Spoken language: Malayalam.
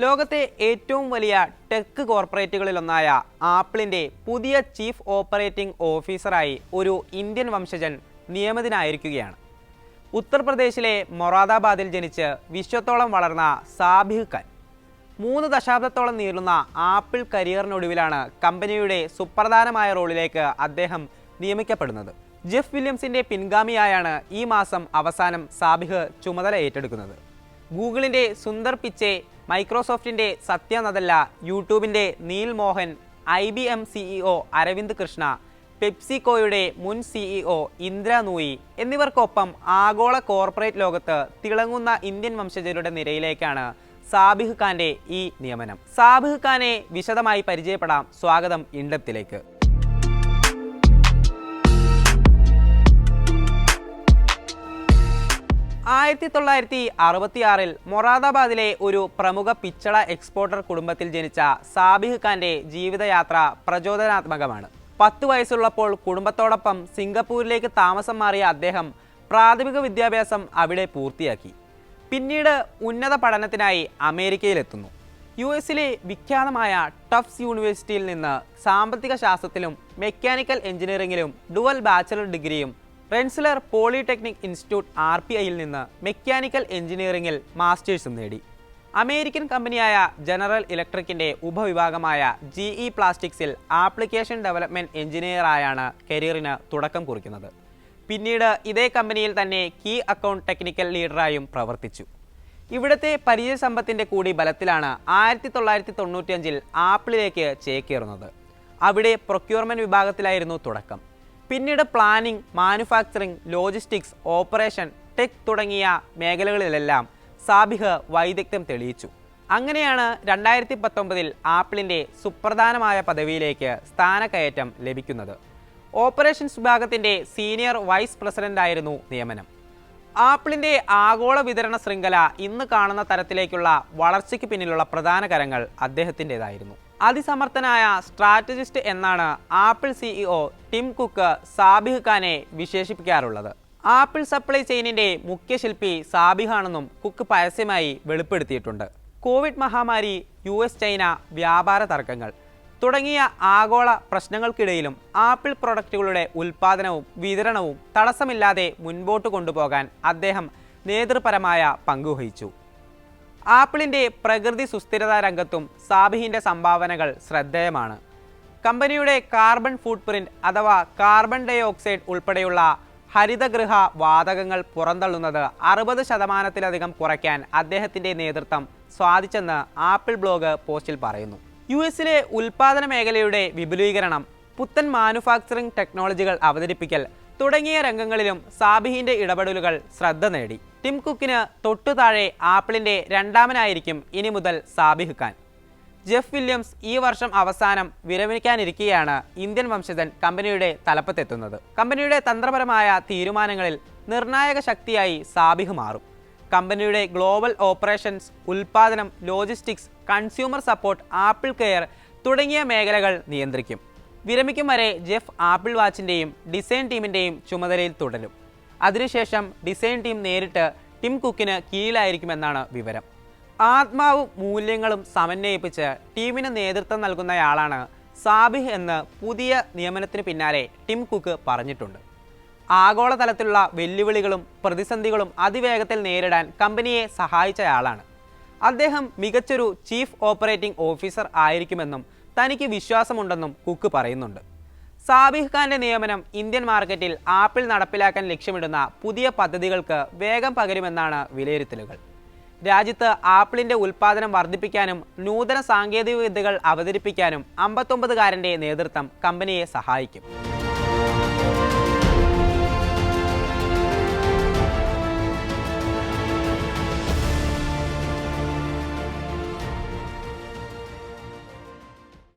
ലോകത്തെ ഏറ്റവും വലിയ ടെക് കോർപ്പറേറ്റുകളിലൊന്നായ ആപ്പിളിൻ്റെ പുതിയ ചീഫ് ഓപ്പറേറ്റിംഗ് ഓഫീസറായി ഒരു ഇന്ത്യൻ വംശജൻ നിയമിതനായിരിക്കുകയാണ്. ഉത്തർപ്രദേശിലെ മൊറാദാബാദിൽ ജനിച്ച് വിശ്വത്തോളം വളർന്ന സാബിഹ് ഖാൻ 3 ദശാബ്ദത്തോളം നീളുന്ന ആപ്പിൾ കരിയറിനൊടുവിലാണ് കമ്പനിയുടെ സുപ്രധാനമായ റോളിലേക്ക് അദ്ദേഹം നിയമിക്കപ്പെടുന്നത്. ജെഫ് വില്യംസിൻ്റെ പിൻഗാമിയായാണ് ഈ മാസം അവസാനം സാബിഹ് ചുമതല ഏറ്റെടുക്കുന്നത്. ഗൂഗിളിൻ്റെ സുന്ദർ പിച്ചെ, മൈക്രോസോഫ്റ്റിൻ്റെ സത്യ നദല്ല, യൂട്യൂബിൻ്റെ നീൽ മോഹൻ, IBM CEO അരവിന്ദ് കൃഷ്ണ, പെപ്സിക്കോയുടെ മുൻ CEO ഇന്ദ്ര നൂയി എന്നിവർക്കൊപ്പം ആഗോള കോർപ്പറേറ്റ് ലോകത്ത് തിളങ്ങുന്ന ഇന്ത്യൻ വംശജരുടെ നിരയിലേക്കാണ് സാബിഹ് ഖാന്റെ ഈ നിയമനം. സാബിഹ് ഖാനെ വിശദമായി പരിചയപ്പെടാം. സ്വാഗതം ഇൻഡെപ്തിലേക്ക്. 1966 മൊറാദാബാദിലെ ഒരു പ്രമുഖ പിച്ചള എക്സ്പോർട്ടർ കുടുംബത്തിൽ ജനിച്ച സാബിഹ് ഖാന്റെ ജീവിതയാത്ര പ്രചോദനാത്മകമാണ്. 10 വയസ്സുള്ളപ്പോൾ കുടുംബത്തോടൊപ്പം സിംഗപ്പൂരിലേക്ക് താമസം മാറിയ അദ്ദേഹം പ്രാഥമിക വിദ്യാഭ്യാസം അവിടെ പൂർത്തിയാക്കി. പിന്നീട് ഉന്നത പഠനത്തിനായി അമേരിക്കയിലെത്തുന്നു. US-ലെ വിഖ്യാതമായ ടഫ്സ് യൂണിവേഴ്സിറ്റിയിൽ നിന്ന് സാമ്പത്തിക ശാസ്ത്രത്തിലും മെക്കാനിക്കൽ എഞ്ചിനീയറിംഗിലും ഡുവൽ ബാച്ചലർ ഡിഗ്രിയും റെൻസിലർ പോളിടെക്നിക് ഇൻസ്റ്റിറ്റ്യൂട്ട് RPIയിൽ നിന്ന് മെക്കാനിക്കൽ എഞ്ചിനീയറിംഗിൽ മാസ്റ്റേഴ്സും നേടി. അമേരിക്കൻ കമ്പനിയായ ജനറൽ ഇലക്ട്രിക്കിൻ്റെ ഉപവിഭാഗമായ GE പ്ലാസ്റ്റിക്സിൽ ആപ്ലിക്കേഷൻ ഡെവലപ്മെൻറ്റ് എഞ്ചിനീയറായാണ് കരിയറിന് തുടക്കം കുറിക്കുന്നത്. പിന്നീട് ഇതേ കമ്പനിയിൽ തന്നെ കീ അക്കൗണ്ട് ടെക്നിക്കൽ ലീഡറായും പ്രവർത്തിച്ചു. ഇവിടുത്തെ പരിചയസമ്പത്തിൻ്റെ കൂടി ബലത്തിലാണ് 1995 ആപ്പിളിലേക്ക് ചേക്കേറുന്നത്. അവിടെ പ്രൊക്യൂർമെൻറ്റ് വിഭാഗത്തിലായിരുന്നു തുടക്കം. പിന്നീട് planning, manufacturing, logistics, operation, tech തുടങ്ങിയ മേഖലകളിലെല്ലാം സാബിഹ് വൈദഗ്ധ്യം തെളിയിച്ചു. അങ്ങനെയാണ് 2019 ആപ്പിളിൻ്റെ സുപ്രധാനമായ പദവിയിലേക്ക് സ്ഥാനക്കയറ്റം ലഭിക്കുന്നത്. ഓപ്പറേഷൻസ് വിഭാഗത്തിൻ്റെ സീനിയർ വൈസ് പ്രസിഡന്റായിരുന്നു നിയമനം. ആപ്പിളിൻ്റെ ആഗോള വിതരണ ശൃംഖല ഇന്ന് കാണുന്ന തരത്തിലേക്കുള്ള വളർച്ചയ്ക്ക് പിന്നിലുള്ള പ്രധാന കരങ്ങൾ അദ്ദേഹത്തിൻ്റെതായിരുന്നു. അതിസമർത്ഥനായ സ്ട്രാറ്റജിസ്റ്റ് എന്നാണ് apple CEO Tim cook Sabih ഖാനെ വിശേഷിപ്പിക്കാറുള്ളത്. ആപ്പിൾ സപ്ലൈ ചെയിനിൻ്റെ മുഖ്യശില്പി സാബിഹാണെന്നും കുക്ക് പരസ്യമായി വെളിപ്പെടുത്തിയിട്ടുണ്ട്. കോവിഡ് മഹാമാരി, US ചൈന വ്യാപാര തർക്കങ്ങൾ തുടങ്ങിയ ആഗോള പ്രശ്നങ്ങൾക്കിടയിലും ആപ്പിൾ പ്രൊഡക്റ്റുകളുടെ ഉൽപ്പാദനവും വിതരണവും തടസ്സമില്ലാതെ മുൻപോട്ട് കൊണ്ടുപോകാൻ അദ്ദേഹം നേതൃപരമായ പങ്കുവഹിച്ചു. ആപ്പിളിൻ്റെ പ്രകൃതി സുസ്ഥിരതാ രംഗത്തും സാബിഹിൻ്റെ സംഭാവനകൾ ശ്രദ്ധേയമാണ്. കമ്പനിയുടെ കാർബൺ ഫുട് പ്രിന്റ് അഥവാ കാർബൺ ഡൈ ഓക്സൈഡ് ഉൾപ്പെടെയുള്ള ഹരിതഗൃഹ വാതകങ്ങൾ പുറന്തള്ളുന്നത് 60% കുറയ്ക്കാൻ അദ്ദേഹത്തിൻ്റെ നേതൃത്വം സാധിച്ചെന്ന് ആപ്പിൾ ബ്ലോഗ് പോസ്റ്റിൽ പറയുന്നു. US-ലെ ഉൽപ്പാദന മേഖലയുടെ വിപുലീകരണം, പുത്തൻ മാനുഫാക്ചറിംഗ് ടെക്നോളജികൾ അവതരിപ്പിക്കൽ തുടങ്ങിയ രംഗങ്ങളിലും സാബിഹിൻ്റെ ഇടപെടലുകൾ ശ്രദ്ധ നേടി. ടിം കുക്കിന് തൊട്ടു താഴെ ആപ്പിളിൻ്റെ രണ്ടാമനായിരിക്കും ഇനി മുതൽ സാബിഹ് ഖാൻ. ജെഫ് വില്യംസ് ഈ വർഷം അവസാനം വിരമിക്കാനിരിക്കെയാണ് ഇന്ത്യൻ വംശജൻ കമ്പനിയുടെ തലപ്പത്തെത്തുന്നത്. കമ്പനിയുടെ തന്ത്രപരമായ തീരുമാനങ്ങളിൽ നിർണായക ശക്തിയായി സാബിഹ് മാറും. കമ്പനിയുടെ ഗ്ലോബൽ ഓപ്പറേഷൻസ്, ഉൽപ്പാദനം, logistics, consumer support, apple care തുടങ്ങിയ മേഖലകൾ നിയന്ത്രിക്കും. വിരമിക്കും വരെ ജെഫ് ആപ്പിൾ വാച്ചിൻ്റെയും ഡിസൈൻ ടീമിൻ്റെയും ചുമതലയിൽ തുടരും. അതിനുശേഷം ഡിസൈൻ ടീം നേരിട്ട് ടിം കുക്കിന് കീഴിലായിരിക്കുമെന്നാണ് വിവരം. ആത്മാവും മൂല്യങ്ങളും സമന്വയിപ്പിച്ച് ടീമിന് നേതൃത്വം നൽകുന്നയാളാണ് സാബിഹ് എന്ന് പുതിയ നിയമനത്തിന് പിന്നാലെ ടിം കുക്ക് പറഞ്ഞിട്ടുണ്ട്. ആഗോളതലത്തിലുള്ള വെല്ലുവിളികളും പ്രതിസന്ധികളും അതിവേഗത്തിൽ നേരിടാൻ കമ്പനിയെ സഹായിച്ചയാളാണ്. അദ്ദേഹം മികച്ചൊരു ചീഫ് ഓപ്പറേറ്റിംഗ് ഓഫീസർ ആയിരിക്കുമെന്നും തനിക്ക് വിശ്വാസമുണ്ടെന്നും കുക്ക് പറയുന്നുണ്ട്. സാബിഹ് ഖാന്റെ നിയമനം ഇന്ത്യൻ മാർക്കറ്റിൽ ആപ്പിൾ നടപ്പിലാക്കാൻ ലക്ഷ്യമിടുന്ന പുതിയ പദ്ധതികൾക്ക് വേഗം പകരുമെന്നാണ് വിലയിരുത്തലുകൾ. രാജ്യത്ത് ആപ്പിളിൻ്റെ ഉൽപ്പാദനം വർദ്ധിപ്പിക്കാനും നൂതന സാങ്കേതിക വിദ്യകൾ അവതരിപ്പിക്കാനും 59-കാരൻ്റെ നേതൃത്വം കമ്പനിയെ സഹായിക്കും.